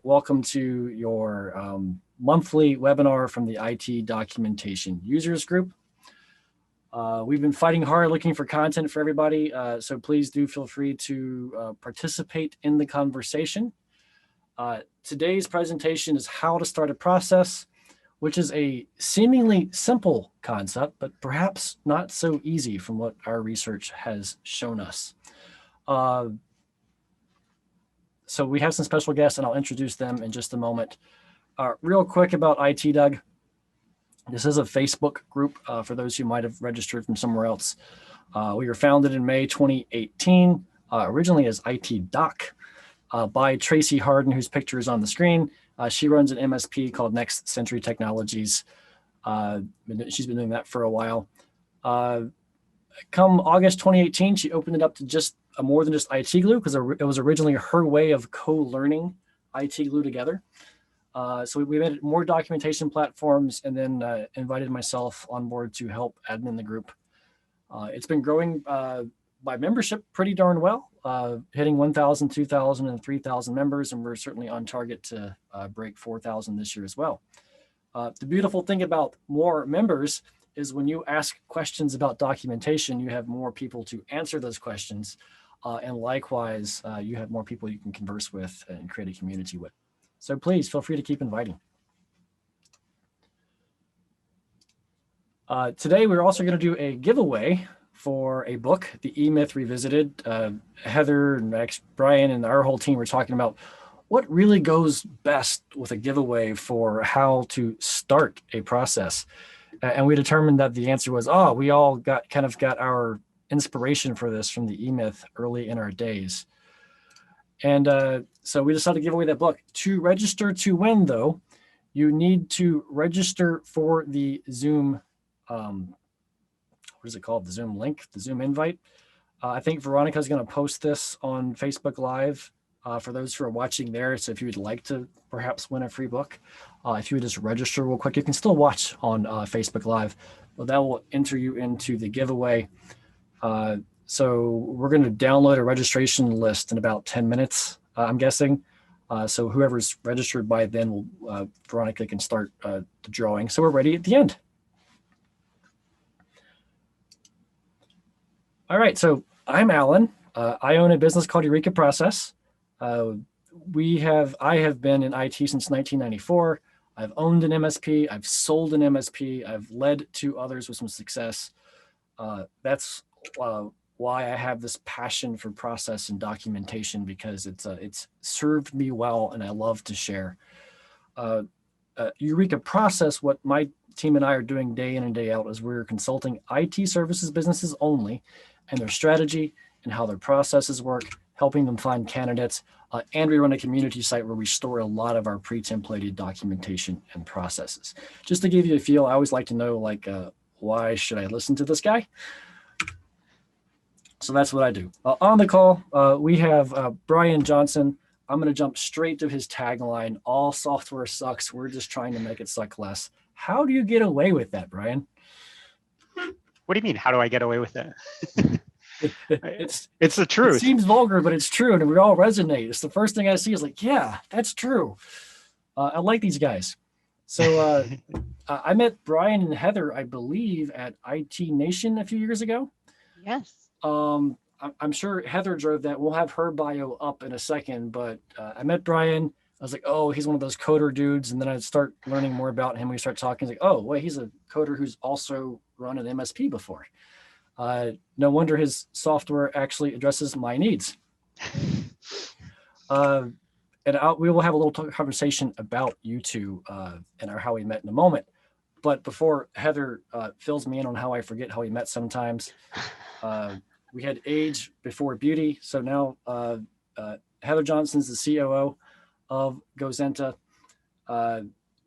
welcome to your monthly webinar from the IT Documentation Users Group. We've been fighting hard looking for content for everybody, so please do feel free to participate in the conversation. Today's presentation is how to start a process, which is a seemingly simple concept, but perhaps not so easy from what our research has shown us. So we have some special guests, and I'll introduce them in just a moment. Real quick about ITDUG. This is a Facebook group for those who might have registered from somewhere else. We were founded in May 2018, originally as ITDUG, by Tracy Hardin, whose picture is on the screen. She runs an MSP called Next Century Technologies. She's been doing that for a while. Come August 2018, she opened it up to just more than just ITGlue, because it was originally her way of co-learning ITGlue together. So we made more documentation platforms, and then invited myself on board to help admin the group. It's been growing by membership pretty darn well, hitting 1,000, 2,000, and 3,000 members, and we're certainly on target to break 4,000 this year as well. The beautiful thing about more members is when you ask questions about documentation, you have more people to answer those questions. And likewise, you have more people you can converse with and create a community with. So please feel free to keep inviting. Today, we're also going to do a giveaway for a book, The E-Myth Revisited. Heather and Brian and our whole team were talking about what really goes best with a giveaway for how to start a process. And we determined that the answer was, we all got our inspiration for this from the E-Myth early in our days. And so we decided to give away that book. To register to win, though, you need to register for the Zoom, what is it called? The Zoom link, the Zoom invite. I think Veronica is going to post this on Facebook Live for those who are watching there. So if you would like to perhaps win a free book, if you would just register real quick, you can still watch on Facebook Live. Well, that will enter you into the giveaway. So we're going to download a registration list in about 10 minutes, I'm guessing. So whoever's registered by then, Veronica can start the drawing. So we're ready at the end. All right, so I'm Alan. I own a business called Eureka Process. I have been in IT since 1994. I've owned an MSP. I've sold an MSP. I've led two others with some success. That's why I have this passion for process and documentation, because it's served me well and I love to share. Eureka Process, what my team and I are doing day in and day out is we're consulting IT services businesses only and their strategy and how their processes work, helping them find candidates. And we run a community site where we store a lot of our pre-templated documentation and processes. Just to give you a feel, I always like to know, why should I listen to this guy? So that's what I do. On the call, we have Brian Johnson. I'm going to jump straight to his tagline, all software sucks. We're just trying to make it suck less. How do you get away with that, Brian? What do you mean? How do I get away with that? It's the truth. It seems vulgar, but it's true, and we all resonate. It's the first thing I see is yeah, that's true. I like these guys. So I met Brian and Heather, I believe, at IT Nation a few years ago. Yes. I'm sure Heather drove that. We'll have her bio up in a second, but I met Brian. I was like, oh, he's one of those coder dudes. And then I'd start learning more about him. We start talking. He's like, oh, wait, he's a coder who's also run an MSP before. No wonder his software actually addresses my needs. And we will have a little conversation about you two and how we met in a moment. But before Heather fills me in on how I forget how we met sometimes, we had age before beauty. So now Heather Johnson's the COO of Gozynta.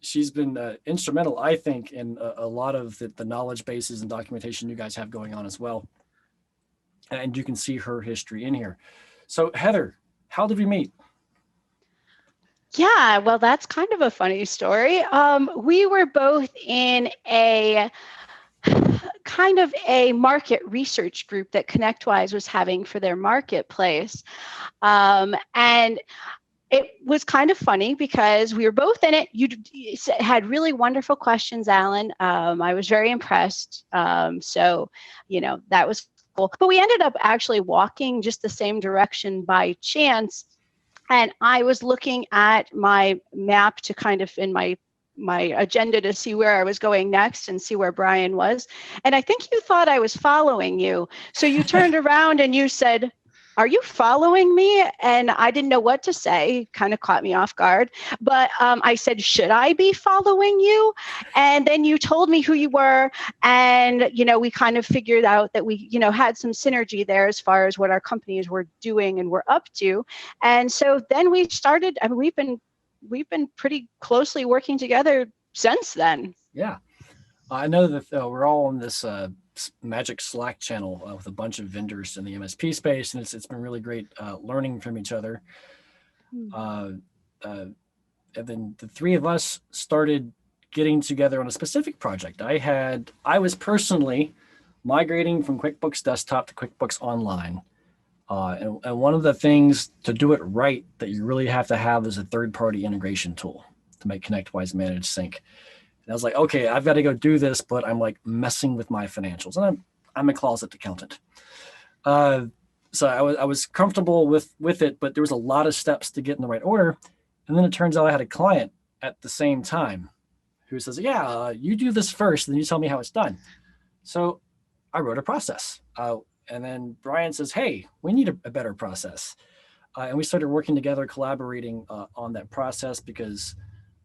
She's been instrumental, I think, in a lot of the knowledge bases and documentation you guys have going on as well. And you can see her history in here. So Heather, how did we meet? Yeah, well, that's kind of a funny story. We were both in a kind of a market research group that ConnectWise was having for their marketplace. And it was kind of funny because we were both in it. You had really wonderful questions, Alan. I was very impressed. So, that was cool. But we ended up actually walking just the same direction by chance. And I was looking at my map to kind of in my agenda to see where I was going next and see where Brian was. And I think you thought I was following you. So you turned around and you said, "Are you following me?" And I didn't know what to say, kind of caught me off guard. But I said, "Should I be following you?" And then you told me who you were. And, we kind of figured out that we, had some synergy there as far as what our companies were doing and were up to. And so then we started, we've been pretty closely working together since then. Yeah. I know that we're all on this magic Slack channel with a bunch of vendors in the MSP space, and it's been really great learning from each other. And then the three of us started getting together on a specific project. I was personally migrating from QuickBooks Desktop to QuickBooks Online. And one of the things to do it right that you really have to have is a third-party integration tool to make ConnectWise Manage Sync. And I was like, okay, I've got to go do this, but I'm like messing with my financials, and I'm a closet accountant. So I was comfortable with it, but there was a lot of steps to get in the right order. And then it turns out I had a client at the same time who says, "Yeah, you do this first, and then you tell me how it's done." So I wrote a process. And then Brian says, "Hey, we need a better process." And we started working together, collaborating on that process, because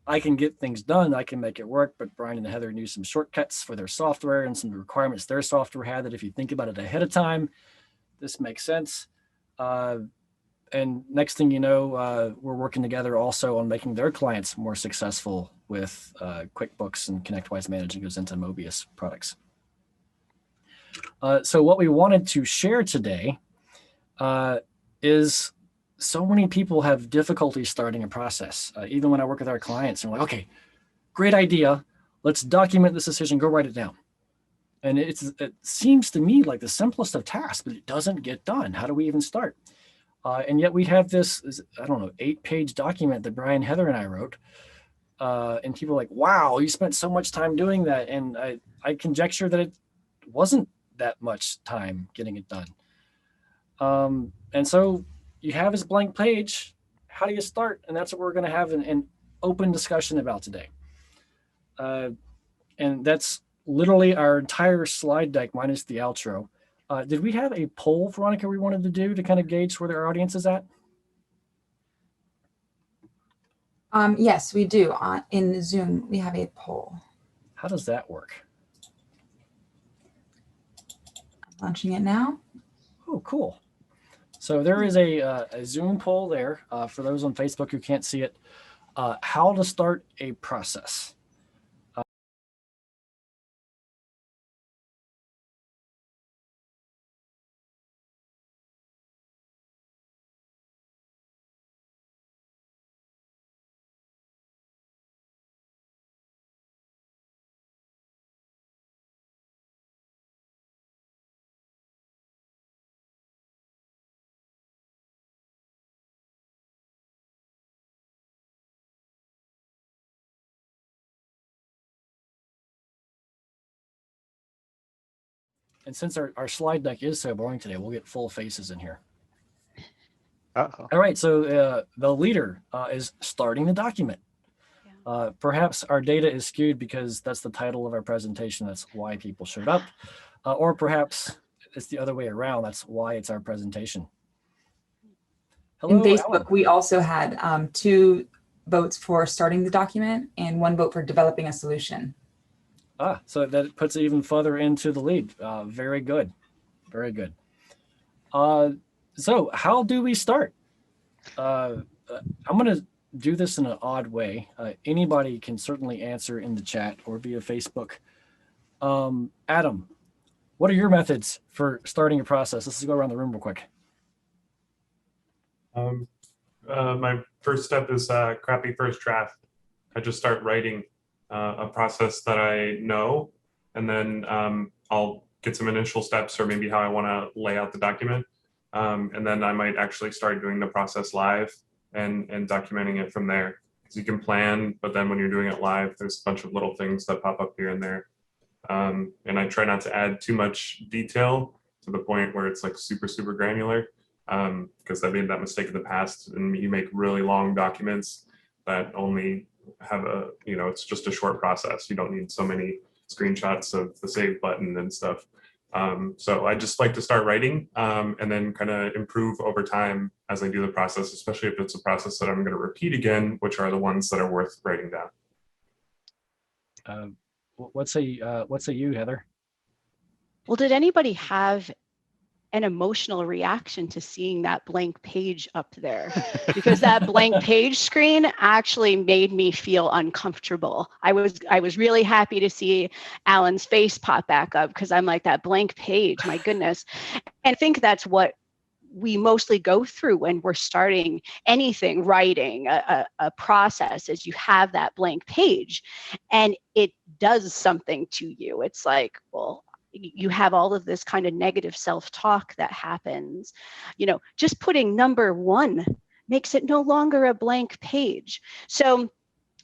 I can get things done, I can make it work, but Brian and Heather knew some shortcuts for their software and some requirements their software had that if you think about it ahead of time, this makes sense. And next thing you know, we're working together also on making their clients more successful with QuickBooks and ConnectWise Manage and Gozynta Mobius products. So what we wanted to share today is so many people have difficulty starting a process. Even when I work with our clients, and we're like, okay, great idea. Let's document this decision, go write it down. And it seems to me like the simplest of tasks, but it doesn't get done. How do we even start? And yet we have this, 8-page document that Brian, Heather, and I wrote. And people are like, wow, you spent so much time doing that. And I conjecture that it wasn't that much time getting it done. And so you have this blank page. How do you start? And that's what we're going to have an open discussion about today. And that's literally our entire slide deck minus the outro. Did we have a poll, Veronica, we wanted to do to kind of gauge where our audience is at? Yes, we do. In Zoom, we have a poll. How does that work? I'm launching it now. Oh, cool. So there is a Zoom poll there for those on Facebook who can't see it. How to start a process. And since our slide deck is so boring today, we'll get full faces in here. Uh-oh. All right, so the leader is starting the document. Perhaps our data is skewed because that's the title of our presentation. That's why people showed up. Or perhaps it's the other way around. That's why it's our presentation. Hello, In Facebook, Alan. we also had 2 votes for starting the document and 1 vote for developing a solution. So that puts it even further into the lead. Very good. Very good. So how do we start? I'm going to do this in an odd way. Anybody can certainly answer in the chat or via Facebook. Adam, what are your methods for starting a process? Let's go around the room real quick. My first step is crappy first draft. I just start writing a process that I know, and then I'll get some initial steps or maybe how I want to lay out the document. And then I might actually start doing the process live and documenting it from there. Because you can plan, but then when you're doing it live, there's a bunch of little things that pop up here and there. And I try not to add too much detail to the point where it's like super, super granular, because I made that mistake in the past, and you make really long documents that only have it's just a short process. You don't need so many screenshots of the save button and stuff. So I just like to start writing and then kind of improve over time as I do the process, especially if it's a process that I'm going to repeat again, which are the ones that are worth writing down. What say you, Heather? Well, did anybody have an emotional reaction to seeing that blank page up there? Because that blank page screen actually made me feel uncomfortable. I was really happy to see Alan's face pop back up, because I'm like, that blank page, my goodness. And I think that's what we mostly go through when we're starting anything, writing a process, is you have that blank page and it does something to you. It's like, well, you have all of this kind of negative self-talk that happens. Just putting number 1 makes it no longer a blank page. So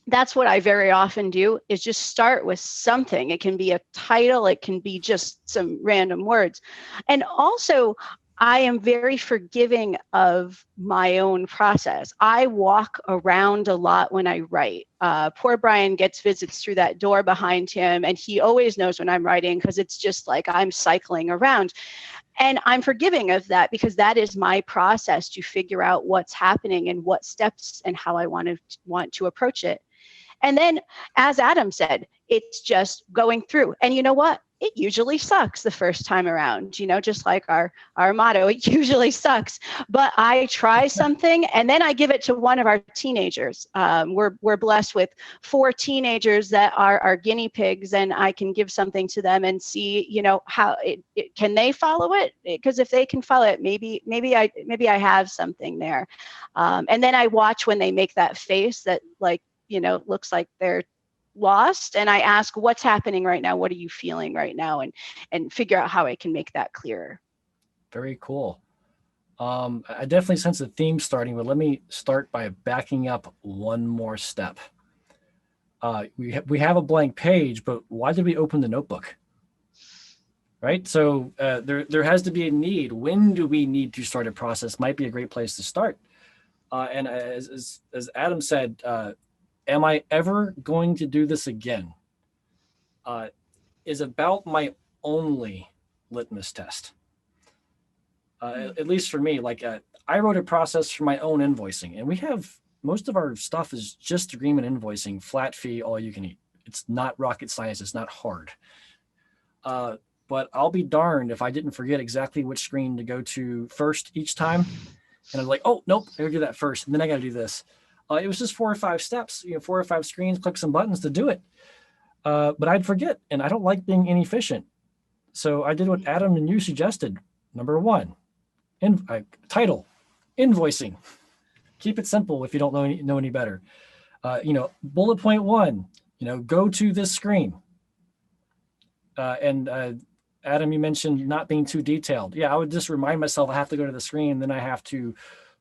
that's what I very often do, is just start with something. It can be a title, it can be just some random words. And also, I am very forgiving of my own process. I walk around a lot when I write. Poor Brian gets visits through that door behind him, and he always knows when I'm writing, because it's just like I'm cycling around. And I'm forgiving of that, because that is my process to figure out what's happening and what steps and how I want to approach it. And then, as Adam said, it's just going through. And you know what? It usually sucks the first time around, just like our motto, it usually sucks. But I try something and then I give it to one of our teenagers. We're blessed with 4 teenagers that are our guinea pigs, and I can give something to them and see, how can they follow it? Because if they can follow it, maybe I have something there. And then I watch when they make that face that looks like they're lost, and I ask, what's happening right now? What are you feeling right now? And figure out how I can make that clearer. Very cool. I definitely sense a theme starting, but let me start by backing up one more step. We have a blank page, but why did we open the notebook? Right? So there has to be a need. When do we need to start a process? Might be a great place to start. And as Adam said, am I ever going to do this again? Is about my only litmus test. At least for me, I wrote a process for my own invoicing, and we have most of our stuff is just agreement invoicing, flat fee, all you can eat. It's not rocket science. It's not hard. But I'll be darned if I didn't forget exactly which screen to go to first each time. And I'm like, oh, nope, I gotta do that first. And then I got to do this. It was just 4 or 5 steps, 4 or 5 screens, click some buttons to do it. But I'd forget, and I don't like being inefficient. So I did what Adam and you suggested. Number 1, title, invoicing. Keep it simple if you don't know any better. Bullet point 1, go to this screen. And Adam, you mentioned not being too detailed. Yeah, I would just remind myself I have to go to the screen, and then I have to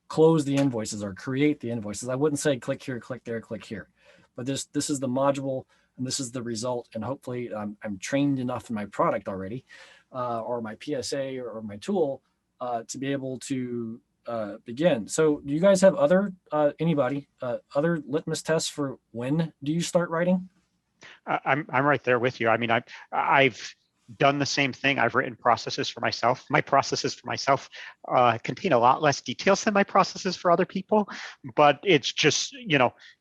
close the invoices or create the invoices. I wouldn't say click here, click there, click here. But this is the module, and this is the result. And hopefully I'm trained enough in my product already, or my PSA or my tool to be able to begin. So do you guys have other litmus tests for when do you start writing? I'm right there with you. I mean, I've done the same thing. I've written processes for myself. My processes for myself contain a lot less details than my processes for other people, but it's just,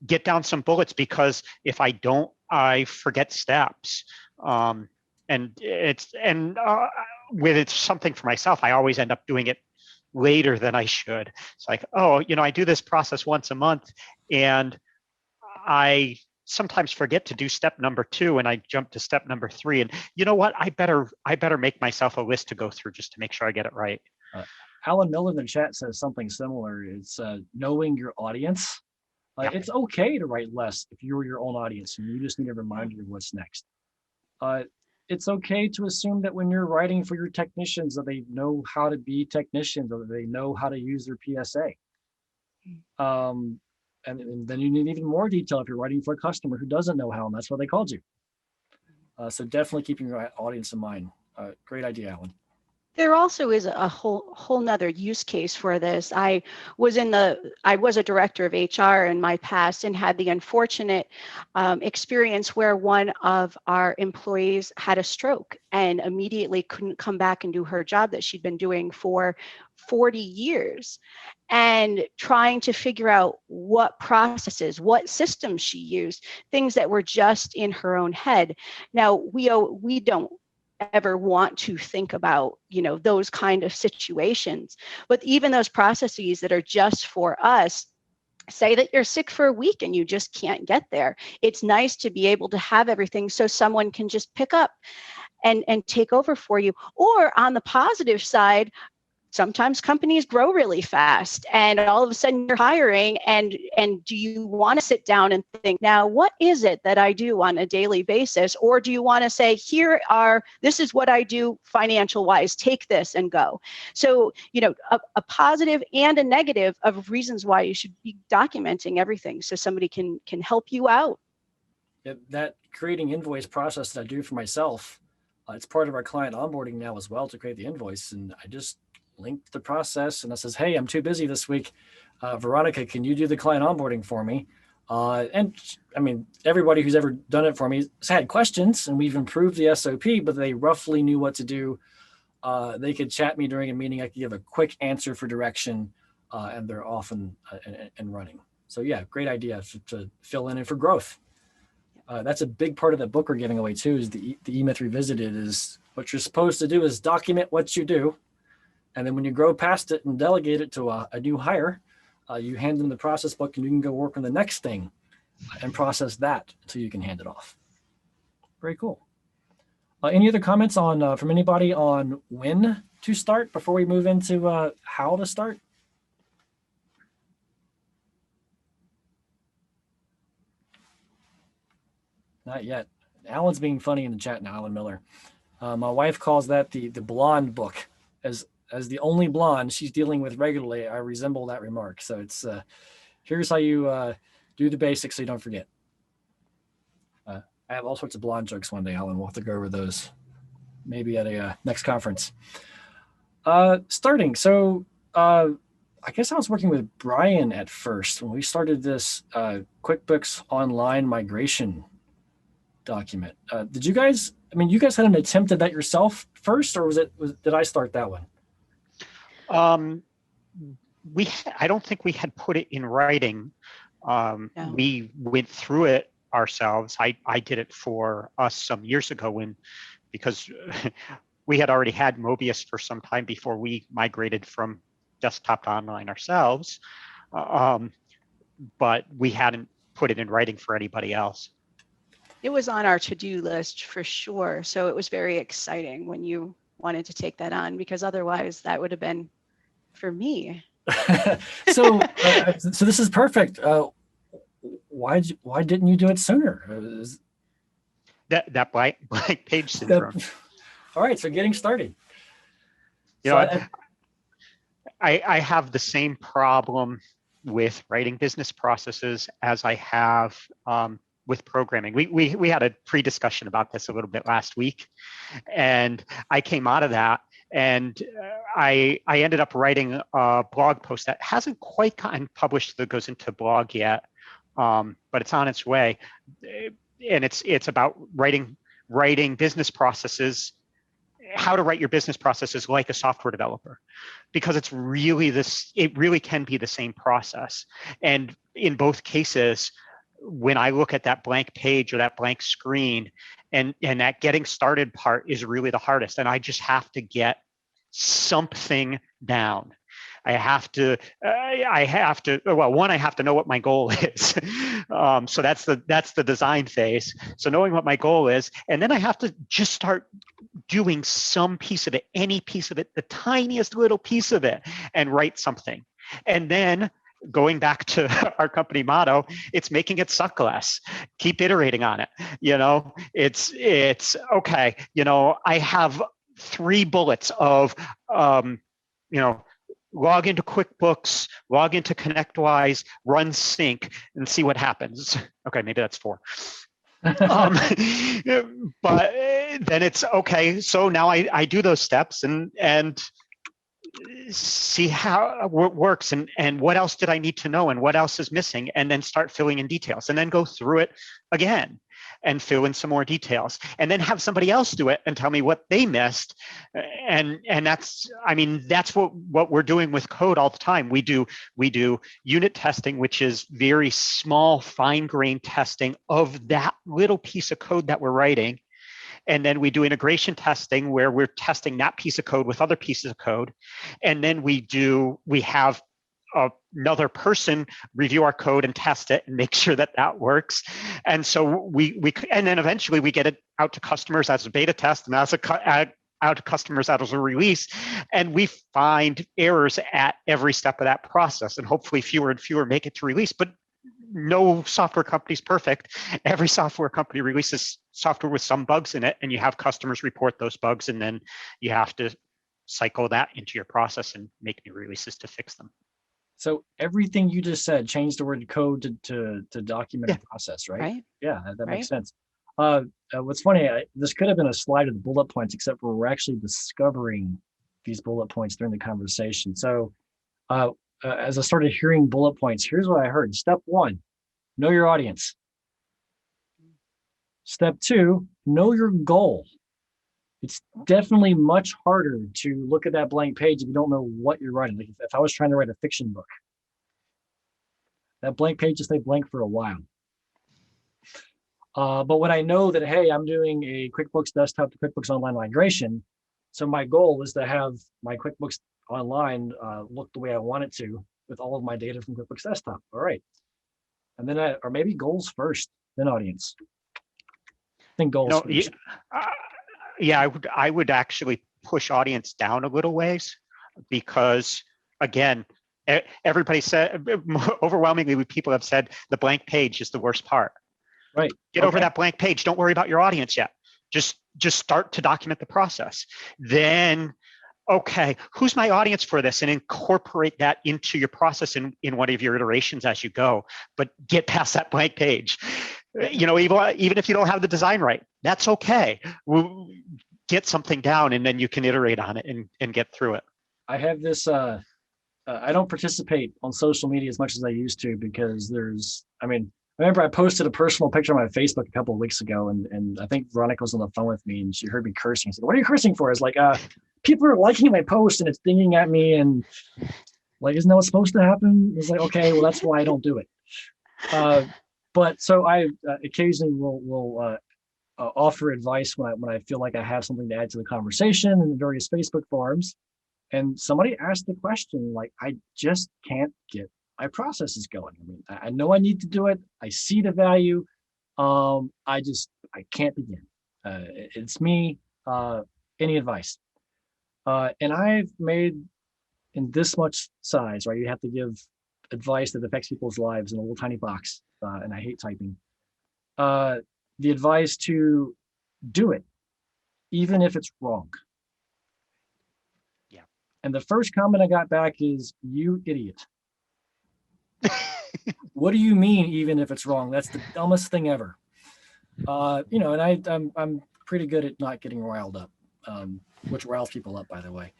get down some bullets, because if I don't, I forget steps. With it's something for myself, I always end up doing it later than I should. It's like, I do this process once a month, and I sometimes forget to do step number 2, and I jump to step number 3. And you know what? I better make myself a list to go through just to make sure I get it right. Alan Miller in the chat says something similar. It's knowing your audience. Yeah. It's okay to write less if you're your own audience and you just need a reminder of what's next. It's okay to assume that when you're writing for your technicians that they know how to be technicians, or that they know how to use their PSA. And then you need even more detail if you're writing for a customer who doesn't know how, and that's why they called you. So definitely keeping your audience in mind. Great idea, Alan. There also is a whole nother use case for this. I was a director of HR in my past and had the unfortunate experience where one of our employees had a stroke and immediately couldn't come back and do her job that she'd been doing for 40 years, and trying to figure out what processes, what systems she used, things that were just in her own head. Now, we don't ever want to think about, those kind of situations, but even those processes that are just for us, say that you're sick for a week and you just can't get there. It's nice to be able to have everything so someone can just pick up and take over for you. Or on the positive side, sometimes companies grow really fast and all of a sudden you're hiring, and do you want to sit down and think, now what is it that I do on a daily basis? Or do you want to say, this is what I do financial wise, take this and go? So, a positive and a negative of reasons why you should be documenting everything so somebody can help you out. Yeah, that creating invoice process that I do for myself, it's part of our client onboarding now as well to create the invoice. And I just linked the process and it says, hey, I'm too busy this week. Veronica, can you do the client onboarding for me? And I mean, everybody who's ever done it for me has had questions, and we've improved the SOP, but they roughly knew what to do. They could chat me during a meeting. I could give a quick answer for direction, and they're off and running. So yeah, great idea to fill in and for growth. That's a big part of the book we're giving away too, is the E-Myth Revisited. Is what you're supposed to do is document what you do. And then when you grow past it and delegate it to a new hire, you hand them the process book and you can go work on the next thing and process that until you can hand it off. Very cool. Any other comments from anybody on when to start before we move into how to start? Not yet. Alan's being funny in the chat now, Alan Miller. My wife calls that the blonde book. As the only blonde she's dealing with regularly, I resemble that remark. So it's here's how you do the basics so you don't forget. I have all sorts of blonde jokes one day, Alan. We'll have to go over those maybe at a next conference. Starting. So I guess I was working with Brian at first when we started this QuickBooks Online migration document. Did you guys, you guys had an attempt at that yourself first, or did I start that one? I don't think we had put it in writing. No. We went through it ourselves. I did it for us some years ago because we had already had Mobius for some time before we migrated from desktop to online ourselves. But we hadn't put it in writing for anybody else. It was on our to-do list for sure. So it was very exciting when you wanted to take that on, because otherwise that would have been for me. So this is perfect. Why didn't you do it sooner? That blank page syndrome. All right, so getting started. I have the same problem with writing business processes as I have with programming. We had a pre-discussion about this a little bit last week, and I came out of that and I ended up writing a blog post that hasn't quite gotten published to the Gozynta blog yet, but it's on its way. And it's about writing business processes, how to write your business processes like a software developer, because it really can be the same process. And in both cases, when I look at that blank page or that blank screen, and that getting started part is really the hardest, and I just have to get something down. I have to know what my goal is. So that's the design phase. So knowing what my goal is, and then I have to just start doing some piece of it, any piece of it, the tiniest little piece of it, and write something. And then going back to our company motto, it's making it suck less. Keep iterating on it. It's okay. I have 3 bullets of, log into QuickBooks, log into ConnectWise, run sync, and see what happens. Okay, maybe that's 4. But then it's okay. So now I do those steps and see how it works and what else did I need to know and what else is missing, and then start filling in details, and then go through it again and fill in some more details, and then have somebody else do it and tell me what they missed. And that's, I mean, that's what we're doing with code all the time. We do unit testing, which is very small, fine-grained testing of that little piece of code that we're writing. And then we do integration testing where we're testing that piece of code with other pieces of code. And then we have another person review our code and test it and make sure that that works. And so and then eventually we get it out to customers as a beta test and out to customers as a release. And we find errors at every step of that process. And hopefully fewer and fewer make it to release. But no software company is perfect. Every software company releases software with some bugs in it, and you have customers report those bugs, and then you have to cycle that into your process and make new releases to fix them. So everything you just said, change the word code to document a process, right? Right. Yeah, that makes sense. What's funny, this could have been a slide of the bullet points, except for we're actually discovering these bullet points during the conversation. So as I started hearing bullet points, here's what I heard. Step 1, know your audience. Step 2, know your goal. It's definitely much harder to look at that blank page if you don't know what you're writing. Like if I was trying to write a fiction book, that blank page will stay blank for a while. But when I know that, hey, I'm doing a QuickBooks Desktop to QuickBooks Online migration, so my goal is to have my QuickBooks Online look the way I want it to with all of my data from QuickBooks Desktop. All right. And then, or maybe goals first, then audience. I think goals first. Yeah, I would actually push audience down a little ways, because again, everybody said, overwhelmingly people have said the blank page is the worst part. Right. Get over that blank page. Don't worry about your audience yet. Just start to document the process. Then, okay, who's my audience for this? And incorporate that into your process in one of your iterations as you go, but get past that blank page. You know, even if you don't have the design right, that's okay. We'll get something down and then you can iterate on it and get through it. I have this, I don't participate on social media as much as I used to, because I remember I posted a personal picture on my Facebook a couple of weeks ago, and I think Veronica was on the phone with me and she heard me cursing. She said, "What are you cursing for?" I was like, people are liking my post and it's dinging at me, and like, isn't that what's supposed to happen? It's like, okay, well, that's why I don't do it. But so I occasionally will offer advice when I feel like I have something to add to the conversation in the various Facebook forums. And somebody asked the question, like, I just can't get my processes going. I mean, I know I need to do it. I see the value. I can't begin. It's me. Any advice? And I've made, in this much size, right? You have to give advice that affects people's lives in a little tiny box. And I hate typing. The advice to do it, even if it's wrong. Yeah. And the first comment I got back is, "You idiot." What do you mean, even if it's wrong? That's the dumbest thing ever. And I'm pretty good at not getting riled up, which riles people up, by the way.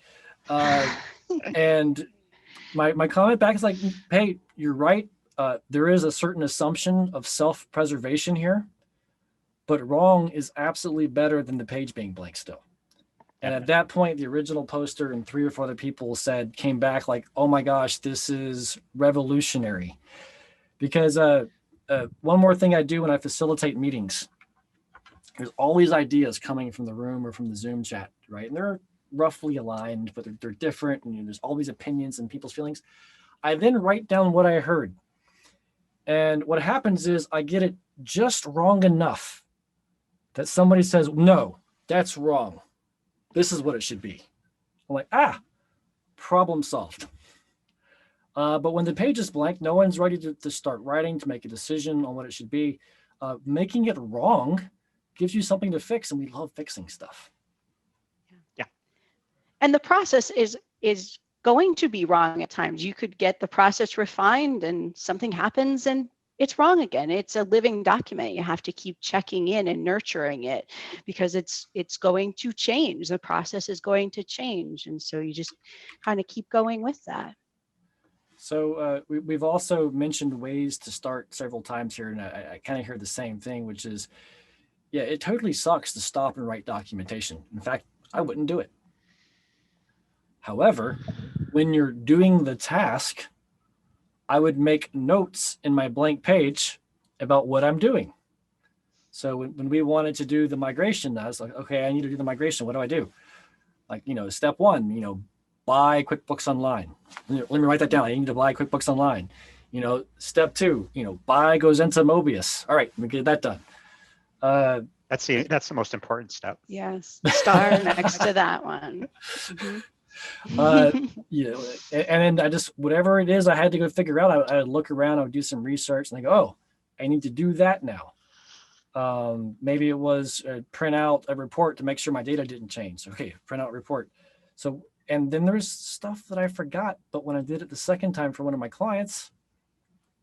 And my comment back is like, "Hey, you're right. There is a certain assumption of self-preservation here, but wrong is absolutely better than the page being blank still." And at that point, the original poster and 3 or 4 other people came back like, "Oh my gosh, this is revolutionary." Because one more thing I do when I facilitate meetings, there's always ideas coming from the room or from the Zoom chat, right? And they're roughly aligned, but they're different. And there's all these opinions and people's feelings. I then write down what I heard. And what happens is I get it just wrong enough that somebody says, "No, that's wrong. This is what it should be." I'm like, problem solved. But when the page is blank, no one's ready to start writing, to make a decision on what it should be. Making it wrong gives you something to fix, and we love fixing stuff. Yeah. And the process is going to be wrong at times. You could get the process refined and something happens and it's wrong again. It's a living document. You have to keep checking in and nurturing it because it's going to change. The process is going to change. And so you just kind of keep going with that. So we've also mentioned ways to start several times here, and I kind of hear the same thing, which is, yeah, it totally sucks to stop and write documentation. In fact, I wouldn't do it. However, when you're doing the task, I would make notes in my blank page about what I'm doing. So when we wanted to do the migration, I was like, okay, I need to do the migration. What do I do? Like, step one, buy QuickBooks Online. Let me write that down. I need to buy QuickBooks Online. Step two, buy Gozynta Mobius. All right, let me get that done. That's the most important step. Yes, star next to that one. Mm-hmm. And then I just, whatever it is I had to go figure out, I would look around, I would do some research and I go, oh, I need to do that now. Maybe it was print out a report to make sure my data didn't change. Okay, print out report. So, and then there's stuff that I forgot, but when I did it the second time for one of my clients,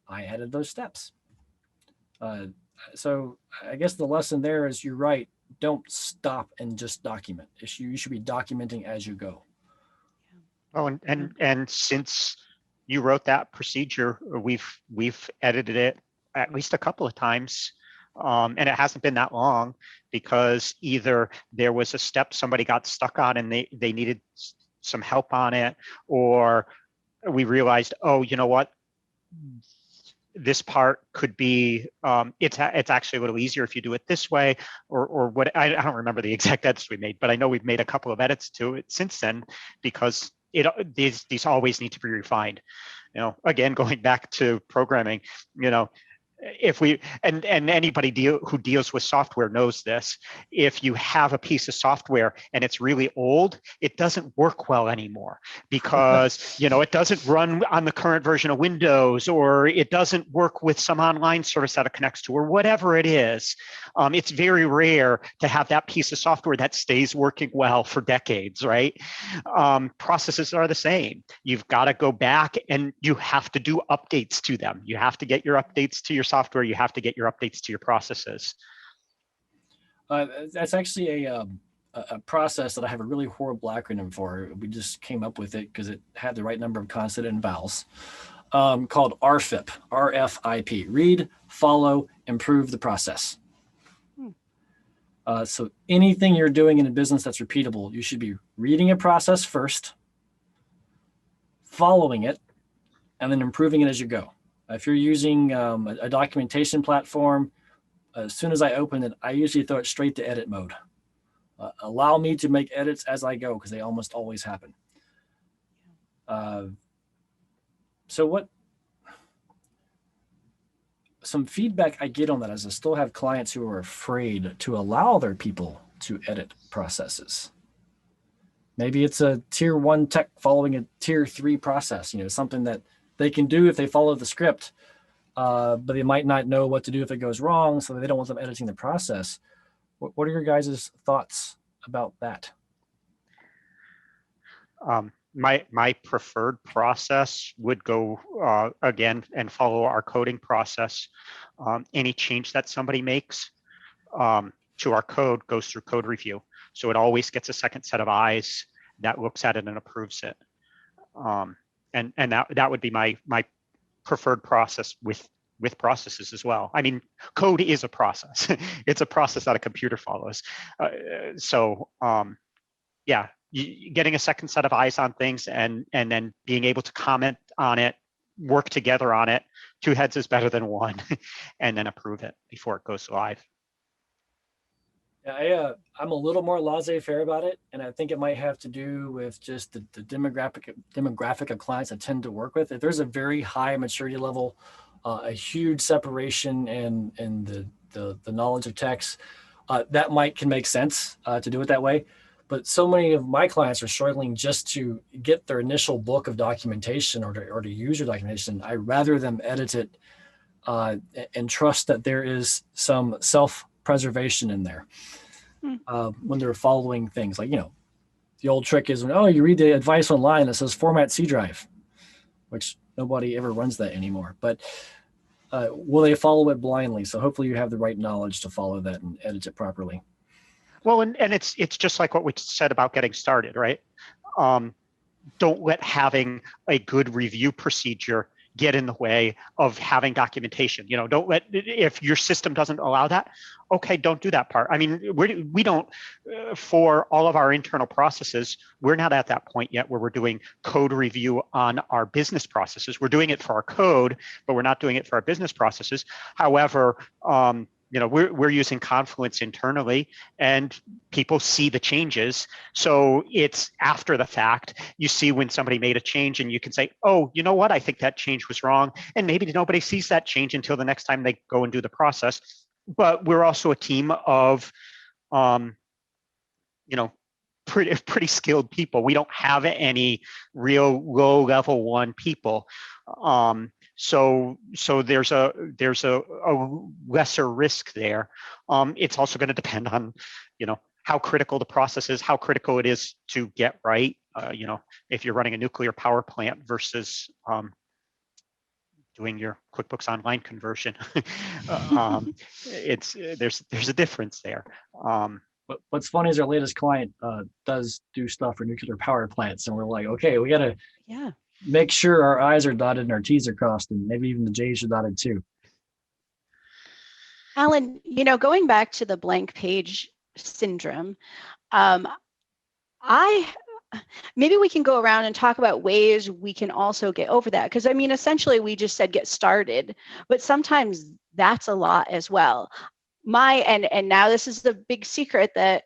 I added those steps. So I guess the lesson there is you're right. Don't stop and just document. You should be documenting as you go. Oh, and since you wrote that procedure, we've edited it at least a couple of times, and it hasn't been that long because either there was a step somebody got stuck on and they needed some help on it, or we realized, oh, you know what, this part could be it's actually a little easier if you do it this way, or what. I don't remember the exact edits we made, but I know we've made a couple of edits to it since then because these always need to be refined. Again, going back to programming, if we and anybody who deals with software knows this, if you have a piece of software and it's really old, it doesn't work well anymore because it doesn't run on the current version of Windows, or it doesn't work with some online service that it connects to, or whatever it is. It's very rare to have that piece of software that stays working well for decades, right? Processes are the same. You've got to go back and you have to do updates to them. You have to get your updates to your software. You have to get your updates to your processes. That's actually a process that I have a really horrible acronym for. We just came up with it because it had the right number of consonant and vowels, called RFIP, RFIP, read, follow, improve the process. So anything you're doing in a business that's repeatable, you should be reading a process first, following it, and then improving it as you go. If you're using a documentation platform, as soon as I open it, I usually throw it straight to edit mode. Allow me to make edits as I go because they almost always happen. So some feedback I get on that is I still have clients who are afraid to allow their people to edit processes. Maybe it's a tier 1 tech following a tier 3 process, something that they can do if they follow the script, but they might not know what to do if it goes wrong, so they don't want them editing the process. What are your guys' thoughts about that? My preferred process would go again and follow our coding process. Any change that somebody makes to our code goes through code review, so it always gets a second set of eyes that looks at it and approves it. And that would be my preferred process with processes as well. I mean, code is a process. It's a process that a computer follows. Yeah, getting a second set of eyes on things and then being able to comment on it, work together on it. 2 heads is better than 1, and then approve it before it goes live. Yeah, I'm a little more laissez-faire about it, and I think it might have to do with just the demographic of clients I tend to work with. If there's a very high maturity level, a huge separation in the knowledge of text, that can make sense to do it that way. But so many of my clients are struggling just to get their initial book of documentation or to use your documentation. I'd rather them edit it and trust that there is some self-preservation in there when they're following things like, the old trick is when, oh, you read the advice online that says format C drive, which nobody ever runs that anymore. But will they follow it blindly? So hopefully you have the right knowledge to follow that and edit it properly. Well, and it's just like what we said about getting started, right? Don't let having a good review procedure get in the way of having documentation. Don't let, if your system doesn't allow that, okay, don't do that part. I mean, we don't, for all of our internal processes, we're not at that point yet where we're doing code review on our business processes. We're doing it for our code, but we're not doing it for our business processes. However, we're using Confluence internally, and people see the changes. So it's after the fact. You see when somebody made a change, and you can say, "Oh, you know what? I think that change was wrong." And maybe nobody sees that change until the next time they go and do the process. But we're also a team of, pretty skilled people. We don't have any real low level one people. So there's a lesser risk there. It's also going to depend on, how critical the process is, how critical it is to get right. If you're running a nuclear power plant versus doing your QuickBooks Online conversion, there's a difference there. But what's funny is our latest client does do stuff for nuclear power plants, and we're like, okay, we got to make sure our I's are dotted and our T's are crossed, and maybe even the J's are dotted too. Alan, going back to the blank page syndrome, maybe we can go around and talk about ways we can also get over that. Because essentially we just said get started, but sometimes that's a lot as well. And now this is the big secret that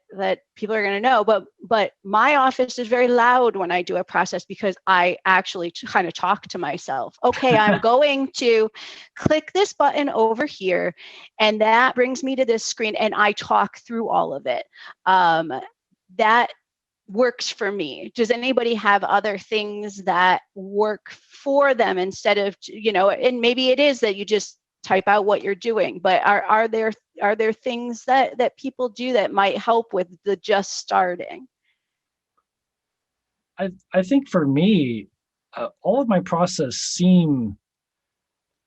people are going to know, but my office is very loud when I do a process because I actually kind of talk to myself. Okay, I'm going to click this button over here, and that brings me to this screen, and I talk through all of it. That works for me. Does anybody have other things that work for them instead of, and maybe it is that you just type out what you're doing, but are there things that people do that might help with the just starting? I think for me, all of my process seem,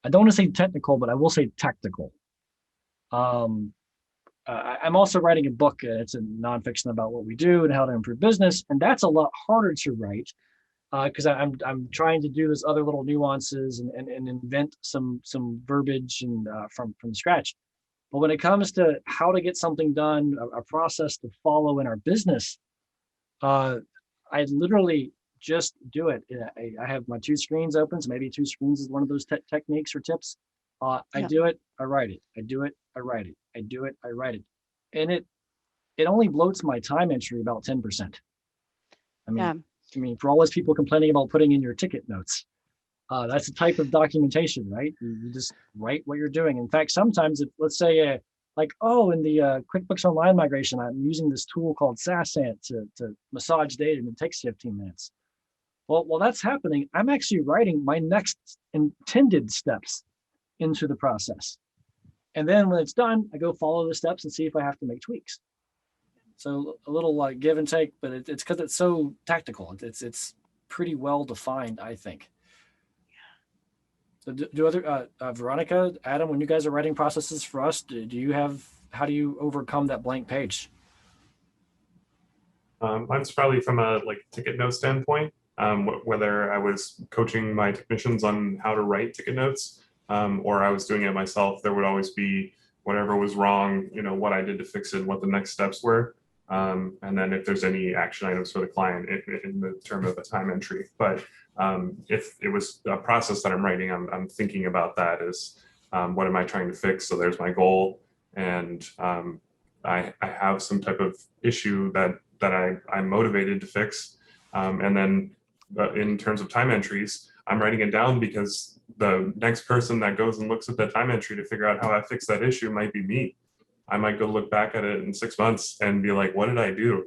I don't want to say technical, but I will say tactical. I'm also writing a book. It's a nonfiction about what we do and how to improve business, and that's a lot harder to write because I'm trying to do this other little nuances and invent some verbiage and from scratch. But when it comes to how to get something done, a process to follow in our business, I literally just do it. I have my two screens open, so maybe two screens is one of those techniques or tips. I do it, I write it. I do it, I write it. I do it, I write it. And it only bloats my time entry about 10%. I mean, for all those people complaining about putting in your ticket notes, that's a type of documentation, right? You just write what you're doing. In fact, sometimes, let's say, in the QuickBooks Online migration, I'm using this tool called SASANT to massage data, and it takes 15 minutes. Well, while that's happening, I'm actually writing my next intended steps into the process. And then when it's done, I go follow the steps and see if I have to make tweaks. So a little give and take, but it's because it's so tactical. It's pretty well defined, I think. So do other Veronica, Adam, when you guys are writing processes for us, how do you overcome that blank page? Mine's probably from a ticket note standpoint. Whether I was coaching my technicians on how to write ticket notes, or I was doing it myself, there would always be whatever was wrong, what I did to fix it, what the next steps were. And then if there's any action items for the client in the term of a time entry. But if it was a process that I'm writing, I'm thinking about that as what am I trying to fix? So there's my goal, and I have some type of issue that I'm motivated to fix. And then in terms of time entries, I'm writing it down because the next person that goes and looks at that time entry to figure out how I fix that issue might be me. I might go look back at it in 6 months and be like, what did I do?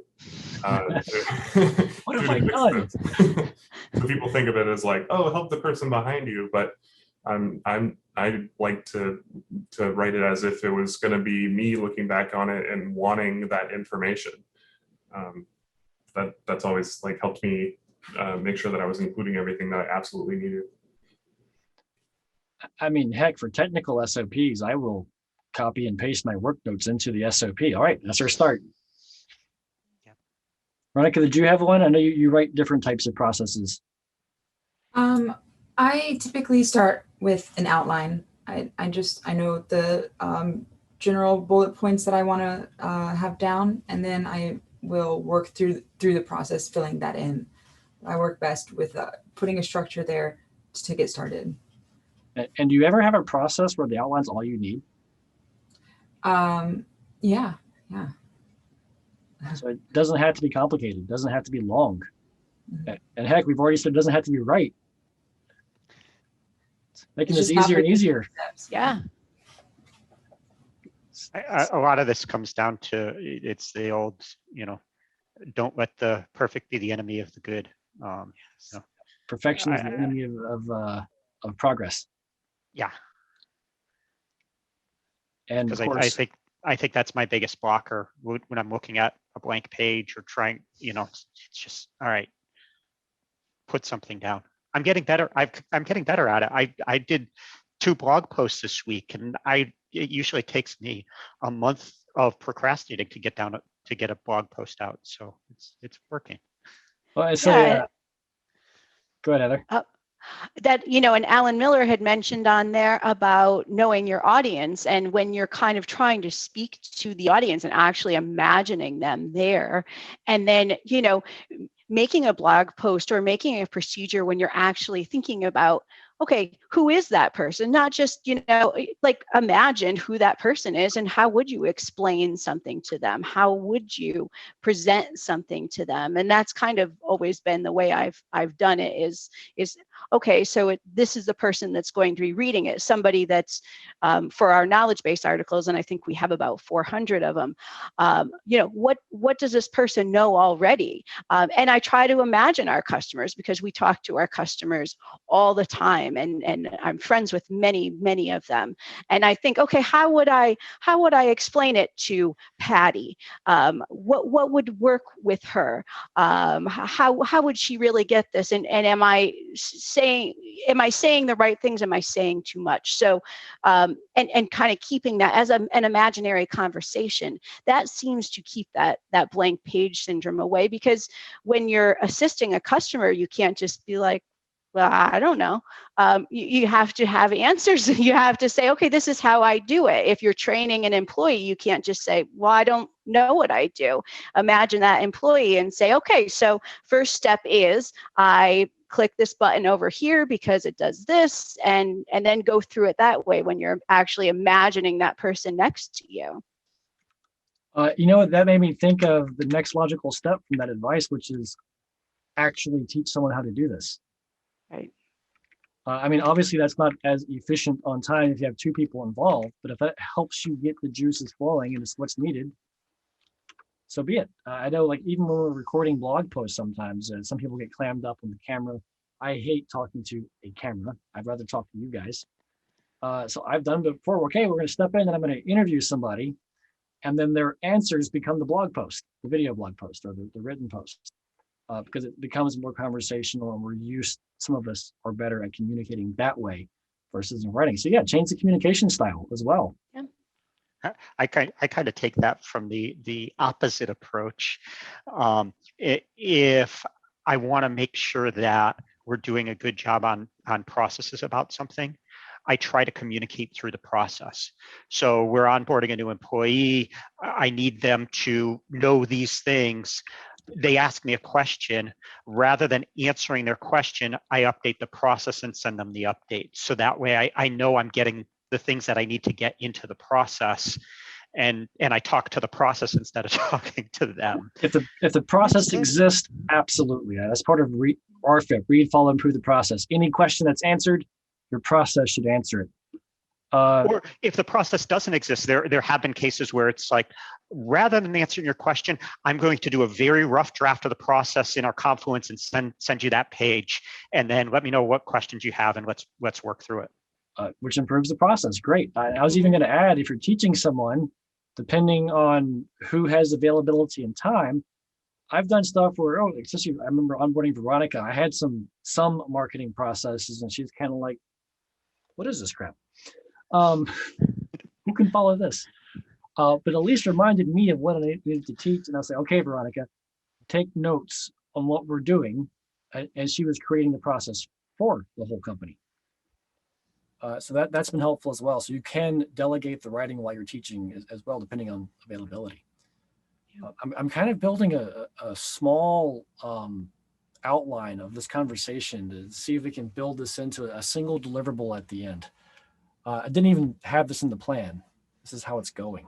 What have I done? So people think of it as like, oh, help the person behind you. But I like to write it as if it was going to be me looking back on it and wanting that information. that's always like helped me make sure that I was including everything that I absolutely needed. I mean, heck, for technical SOPs, I will copy and paste my work notes into the SOP. All right, that's our start. Yeah. Veronica, did you have one? I know you write different types of processes. I typically start with an outline. I know the general bullet points that I want to have down, and then I will work through the process filling that in. I work best with putting a structure there to get started. And do you ever have a process where the outline's all you need? Yeah. So it doesn't have to be complicated. It doesn't have to be long. Mm-hmm. And heck, we've already said it doesn't have to be right. It's making this just not easier and repeating easier. steps. Yeah. A lot of this comes down to it's the old, don't let the perfect be the enemy of the good. Perfection is the enemy of progress. Yeah. And of Because course, I think that's my biggest blocker when I'm looking at a blank page or trying, it's just, all right, put something down. I'm getting better. I'm getting better at it. I did 2 blog posts this week, and it usually takes me a month of procrastinating to get a blog post out. So it's working. well, I say, go ahead, Heather. That, and Alan Miller had mentioned on there about knowing your audience, and when you're kind of trying to speak to the audience and actually imagining them there, and then, making a blog post or making a procedure when you're actually thinking about, okay, who is that person? Not just, like imagine who that person is and how would you explain something to them? How would you present something to them? And that's kind of always been the way I've done it is okay, so this is the person that's going to be reading it. Somebody that's for our knowledge-based articles, and I think we have about 400 of them. What does this person know already? And I try to imagine our customers, because we talk to our customers all the time, and I'm friends with many of them. And I think, okay, how would I explain it to Patty? What would work with her? How would she really get this? And am I saying the right things? Am I saying too much? So, and kind of keeping that as an imaginary conversation, that seems to keep that blank page syndrome away, because when you're assisting a customer, you can't just be like, well, I don't know. You have to have answers. You have to say, okay, this is how I do it. If you're training an employee, you can't just say, well, I don't know what I do. Imagine that employee and say, okay, so first step is I click this button over here because it does this, and then go through it that way when you're actually imagining that person next to you. That made me think of the next logical step from that advice, which is actually teach someone how to do this. Right. I mean, obviously that's not as efficient on time if you have 2 people involved, but if that helps you get the juices flowing and it's what's needed, so be it. I know, like, even when we're recording blog posts, sometimes some people get clammed up on the camera. I hate talking to a camera. I'd rather talk to you guys. So I've done it before. Okay, we're going to step in and I'm going to interview somebody, and then their answers become the blog post, the video blog post, or the written post. Because it becomes more conversational, and some of us are better at communicating that way versus in writing. So yeah, change the communication style as well. Yeah. I kind of take that from the opposite approach. If I want to make sure that we're doing a good job on processes about something, I try to communicate through the process. So we're onboarding a new employee. I need them to know these things. They ask me a question. Rather than answering their question, I update the process and send them the update. So that way I know I'm getting the things that I need to get into the process, and I talk to the process instead of talking to them. If the process exists, absolutely. That's part of RFIP, read, follow, improve the process. Any question that's answered, your process should answer it. Or if the process doesn't exist, there have been cases where it's like, rather than answering your question, I'm going to do a very rough draft of the process in our Confluence and send you that page, and then let me know what questions you have, and let's work through it. Which improves the process. Great. I was even going to add, if you're teaching someone, depending on who has availability and time, I've done stuff where, oh, especially I remember onboarding Veronica. I had some marketing processes, and she's kind of like, "What is this crap? Um, who can follow this?" But at least reminded me of what I needed to teach, and I'll say, "Okay, Veronica, take notes on what we're doing," as she was creating the process for the whole company. So that's been helpful as well. So you can delegate the writing while you're teaching as well, depending on availability. I'm kind of building a small outline of this conversation to see if we can build this into a single deliverable at the end. I didn't even have this in the plan. This is how it's going.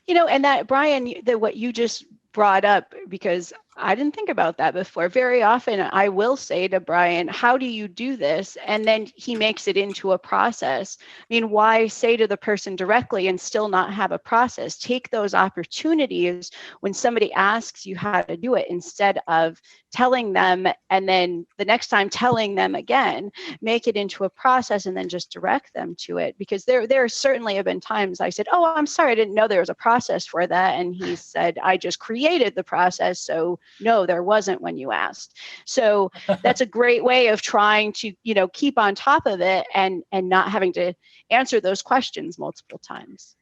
And that, Brian, what you just brought up, because I didn't think about that before. Very often I will say to Brian, how do you do this? And then he makes it into a process. I mean, why say to the person directly and still not have a process? Take those opportunities when somebody asks you how to do it, instead of telling them and then the next time telling them again. Make it into a process and then just direct them to it. Because there certainly have been times I said, oh, I'm sorry, I didn't know there was a process for that. And he said, I just created the process. So no, there wasn't when you asked. So that's a great way of trying to, keep on top of it and not having to answer those questions multiple times.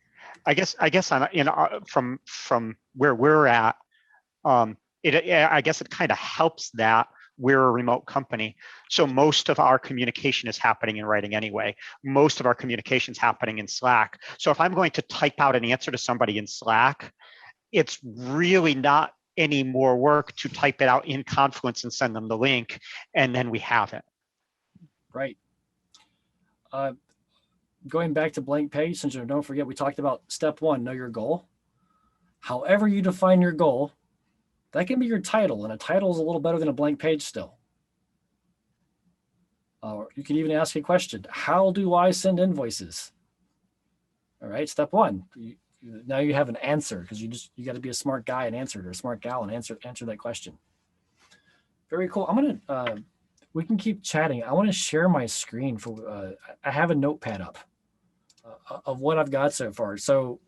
I guess from where we're at, I guess it kind of helps that we're a remote company. So most of our communication is happening in writing anyway. Most of our communication is happening in Slack. So if I'm going to type out an answer to somebody in Slack, it's really not any more work to type it out in Confluence and send them the link, and then we have it. Right. Going back to blank page, since don't forget, we talked about step 1, know your goal. However you define your goal, that can be your title, and a title is a little better than a blank page still. You can even ask a question. How do I send invoices? All right, step 1. Now you have an answer, because you got to be a smart guy and answer it, or a smart gal and answer that question. Very cool. We can keep chatting. I want to share my screen for. I have a notepad up of what I've got so far. So,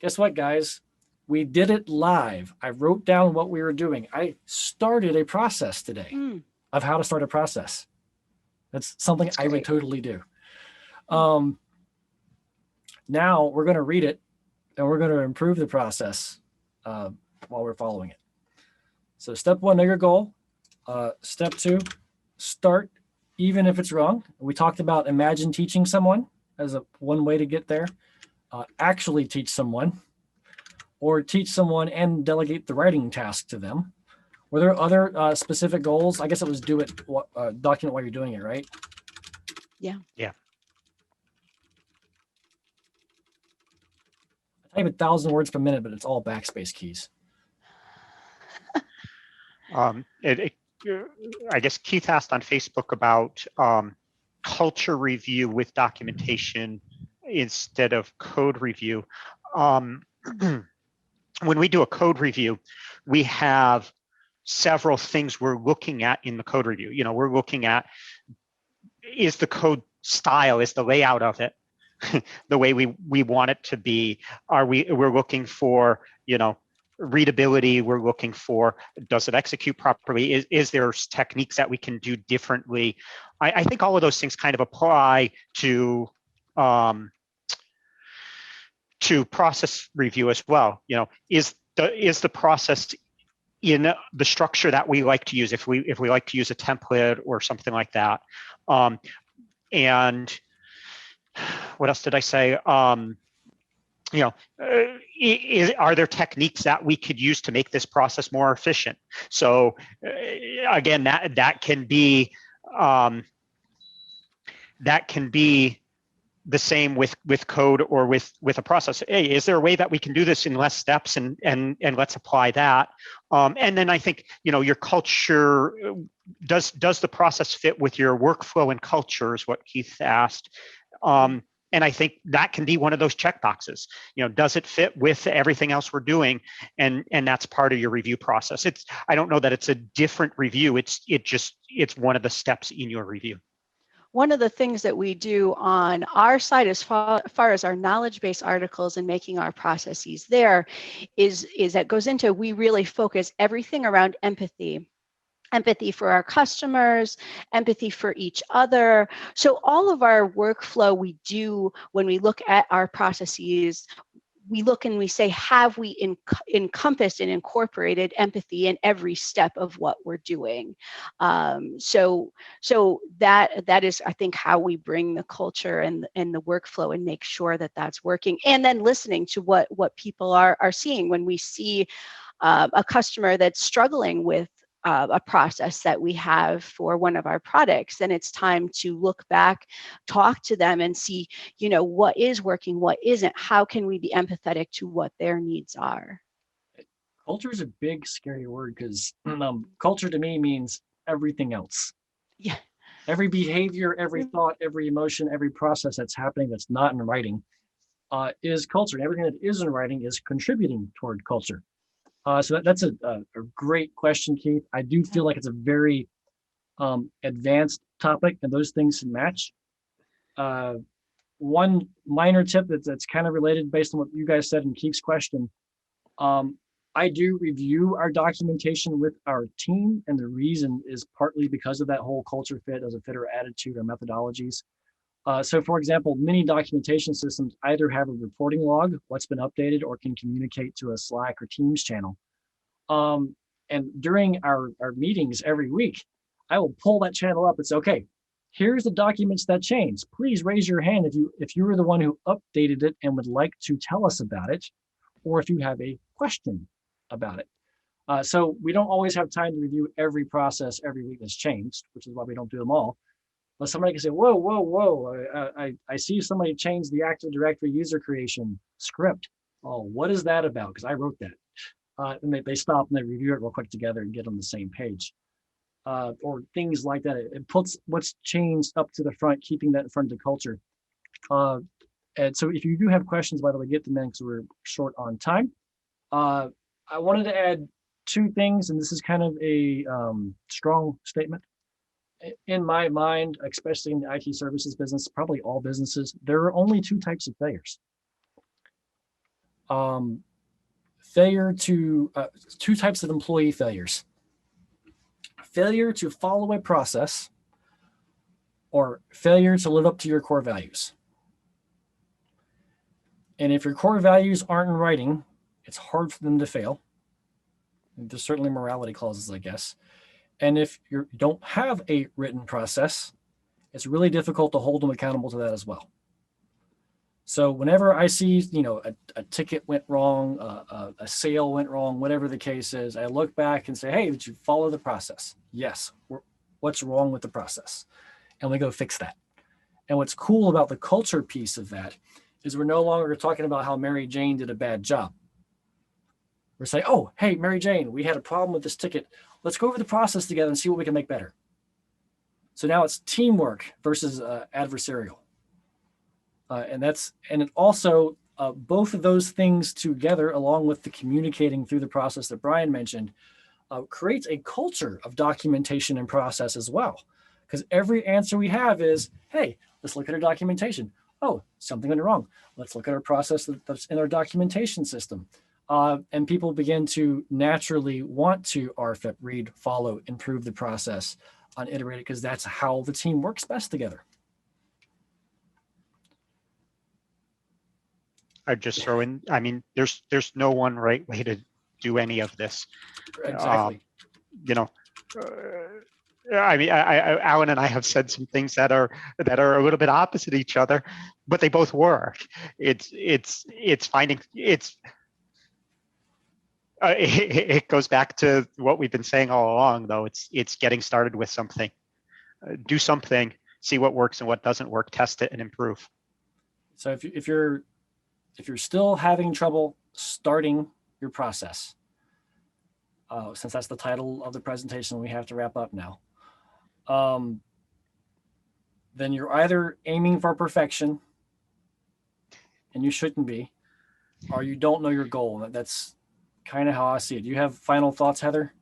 guess what, guys? We did it live. I wrote down what we were doing. I started a process today of how to start a process. That's something I would totally do. Now we're going to read it, and we're going to improve the process while we're following it. So step 1, know your goal. Step 2, start even if it's wrong. We talked about imagine teaching someone as one way to get there. Actually teach someone, or teach someone and delegate the writing task to them. Were there other specific goals? I guess it was do it, document while you're doing it, right? Yeah. Yeah. I type 1,000 words per minute, but it's all backspace keys. I guess Keith asked on Facebook about culture review with documentation instead of code review. When we do a code review, we have several things we're looking at in the code review. We're looking at, is the code style, is the layout of it the way we want it to be? We're looking for, readability. We're looking for, does it execute properly? Is there techniques that we can do differently? I think all of those things kind of apply to process review as well. Is the process in the structure that we like to use, if we like to use a template or something like that? And what else did I say? Are there techniques that we could use to make this process more efficient? So again, that can be the same with code or with a process. Hey, is there a way that we can do this in less steps, and let's apply that. And then I think, your culture, does the process fit with your workflow and culture, is what Keith asked. And I think that can be one of those check boxes. Does it fit with everything else we're doing? And that's part of your review process. I don't know that it's a different review. It's one of the steps in your review. one of the things that we do on our side as far as our knowledge base articles and making our processes there is at Gozynta, we really focus everything around empathy. Empathy for our customers, empathy for each other. So all of our workflow we do when we look at our processes, we look and we say, have we encompassed and incorporated empathy in every step of what we're doing? So that is, I think, how we bring the culture and the workflow and make sure that that's working. And then listening to what people are seeing when we see a customer that's struggling with a process that we have for one of our products, then it's time to look back, talk to them and see, what is working, what isn't, how can we be empathetic to what their needs are. Culture is a big, scary word because culture to me means everything else. Yeah. Every behavior, every thought, every emotion, every process that's happening that's not in writing is culture. And everything that is in writing is contributing toward culture. So that's a great question, Keith. I do feel like it's a very advanced topic, and those things match. One minor tip that's kind of related based on what you guys said in Keith's question. I do review our documentation with our team, and the reason is partly because of that whole culture fit as a fit or attitude or methodologies. So for example, many documentation systems either have a reporting log, what's been updated, or can communicate to a Slack or Teams channel. And during our meetings every week, I will pull that channel up and say, okay, here's the documents that changed. Please raise your hand if you were the one who updated it and would like to tell us about it, or if you have a question about it. So we don't always have time to review every process every week that's changed, which is why we don't do them all. But somebody can say, whoa, I see somebody changed the Active Directory user creation script. Oh, what is that about? Because I wrote that. And they stop and they review it real quick together and get on the same page. Or things like that. It puts what's changed up to the front, keeping that in front of the culture. And so if you do have questions, by the way, get them in because we're short on time. I wanted to add two things, and this is kind of a strong statement. In my mind, especially in the IT services business, probably all businesses, there are only two types of failures. Two types of employee failures. Failure to follow a process or failure to live up to your core values. And if your core values aren't in writing, it's hard for them to fail. There's certainly morality clauses, I guess. And if you don't have a written process, it's really difficult to hold them accountable to that as well. So whenever I see, a ticket went wrong, a sale went wrong, whatever the case is, I look back and say, hey, did you follow the process? Yes. What's wrong with the process? And we go fix that. And what's cool about the culture piece of that is we're no longer talking about how Mary Jane did a bad job. We're saying, oh, hey, Mary Jane, we had a problem with this ticket. Let's go over the process together and see what we can make better. So now it's teamwork versus adversarial. And it also, both of those things together, along with the communicating through the process that Brian mentioned, creates a culture of documentation and process as well. Because every answer we have is, hey, let's look at our documentation. Oh, something went wrong. Let's look at our process that's in our documentation system. And people begin to naturally want to RFIP, read, follow, improve the process, iterate it, because that's how the team works best together. I'd just throw in, there's no one right way to do any of this. Exactly. Alan and I have said some things that are a little bit opposite each other, but they both work. It goes back to what we've been saying all along, though. It's getting started with something. Do something, see what works and what doesn't work, test it and improve. So if you're still having trouble starting your process, since that's the title of the presentation, we have to wrap up now. Then you're either aiming for perfection, and you shouldn't be, or you don't know your goal. That's kind of how I see it. Do you have final thoughts, Heather?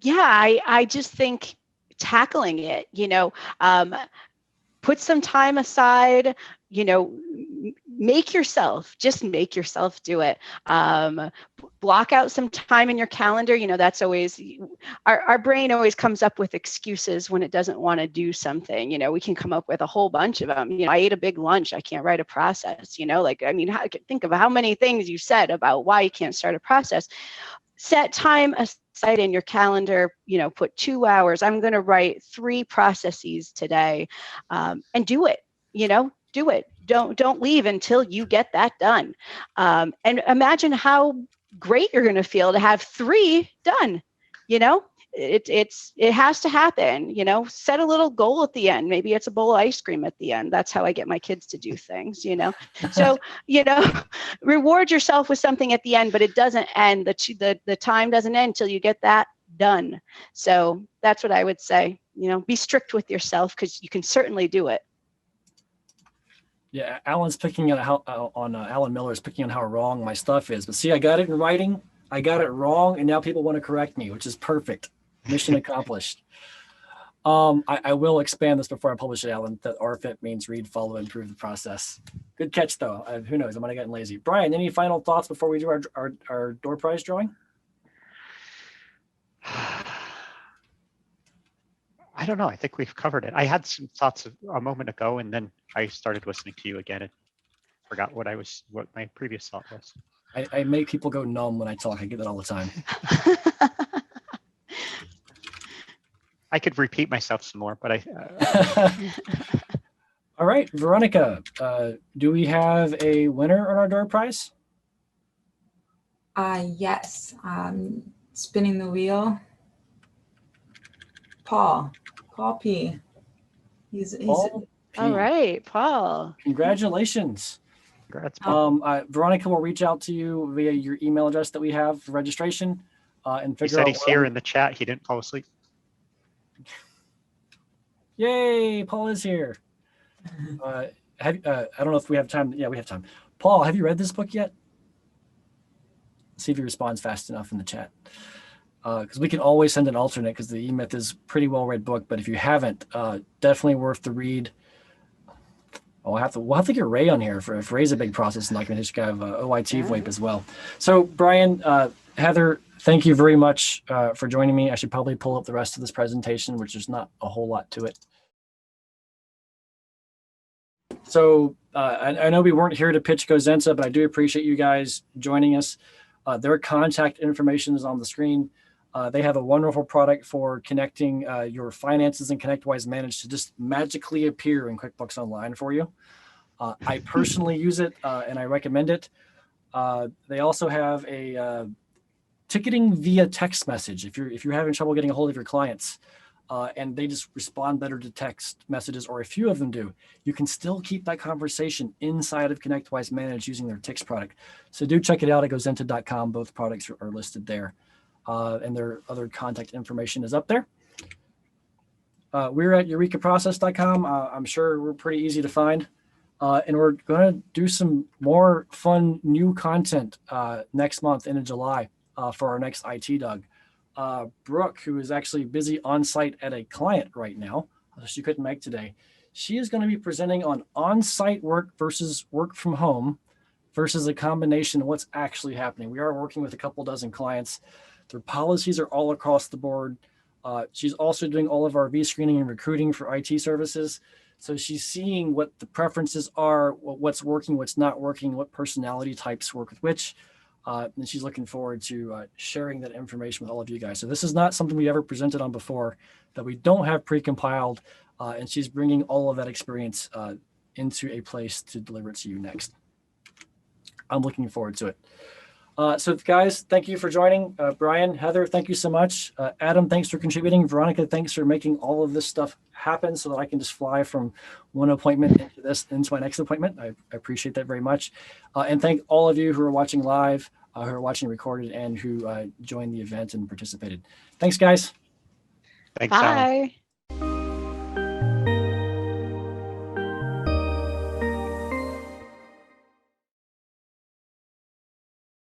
Yeah, I just think tackling it, put some time aside, make yourself do it. Block out some time in your calendar. That's always, our brain always comes up with excuses when it doesn't want to do something. We can come up with a whole bunch of them. I ate a big lunch, I can't write a process, think of how many things you said about why you can't start a process. Set time aside in your calendar, put 2 hours. I'm going to write 3 processes today, and do it, do it. Don't leave until you get that done. And imagine how great you're going to feel to have 3 done. It has to happen. Set a little goal at the end. Maybe it's a bowl of ice cream at the end. That's how I get my kids to do things. So reward yourself with something at the end, but it doesn't end. The time doesn't end until you get that done. So that's what I would say. Be strict with yourself, because you can certainly do it. Yeah, Alan's picking on Alan Miller's picking on how wrong my stuff is. But see, I got it in writing. I got it wrong, and now people want to correct me, which is perfect. Mission accomplished. I will expand this before I publish it, Alan, that RFIT means read, follow, improve the process. Good catch, though. Who knows? I might have gotten lazy. Brian, any final thoughts before we do our door prize drawing? I don't know. I think we've covered it. I had some thoughts a moment ago, and then I started listening to you again and forgot what my previous thought was. I make people go numb when I talk. I get that all the time. I could repeat myself some more, but All right, Veronica, do we have a winner on our door prize? Yes. Spinning the wheel. Paul P. He's Paul P. All right, Paul. Congratulations. congrats, Paul. Veronica will reach out to you via your email address that we have for registration and He figure said out. he's here in the chat. He didn't fall asleep. Yay, Paul is here. I don't know if we have time. Yeah, we have time. Paul, have you read this book yet? See if he responds fast enough in the chat. Because we can always send an alternate, because the E-Myth is a pretty well-read book. But if you haven't, definitely worth the read. We'll have to get Ray on here if Ray's a big process and documentation guy of OIT VoIP as well. So Brian, Heather, thank you very much for joining me. I should probably pull up the rest of this presentation, which is not a whole lot to it. So I know we weren't here to pitch Gozynta, but I do appreciate you guys joining us. Their contact information is on the screen. They have a wonderful product for connecting your finances and ConnectWise Manage to just magically appear in QuickBooks Online for you. I personally use it and I recommend it. They also have a ticketing via text message. If you're having trouble getting a hold of your clients and they just respond better to text messages, or a few of them do, you can still keep that conversation inside of ConnectWise Manage using their Tix product. So do check it out at gozynta.com. Both products are listed there. And their other contact information is up there. We're at eurekaprocess.com. I'm sure we're pretty easy to find. And we're going to do some more fun new content next month into July for our next ITDUG. Brooke, who is actually busy on site at a client right now, so she couldn't make today, she is going to be presenting on on-site work versus work from home versus a combination of what's actually happening. We are working with a couple dozen clients. Their policies are all across the board. She's also doing all of our V-screening and recruiting for IT services. So she's seeing what the preferences are, what's working, what's not working, what personality types work with which. And she's looking forward to sharing that information with all of you guys. So this is not something we ever presented on before that we don't have pre-compiled. And she's bringing all of that experience into a place to deliver it to you next. I'm looking forward to it. So guys, thank you for joining. Brian, Heather, thank you so much. Adam, thanks for contributing. Veronica, thanks for making all of this stuff happen so that I can just fly from one appointment into my next appointment. I appreciate that very much. And thank all of you who are watching live, who are watching recorded, and who joined the event and participated. Thanks, guys. Thanks, Alan. Bye.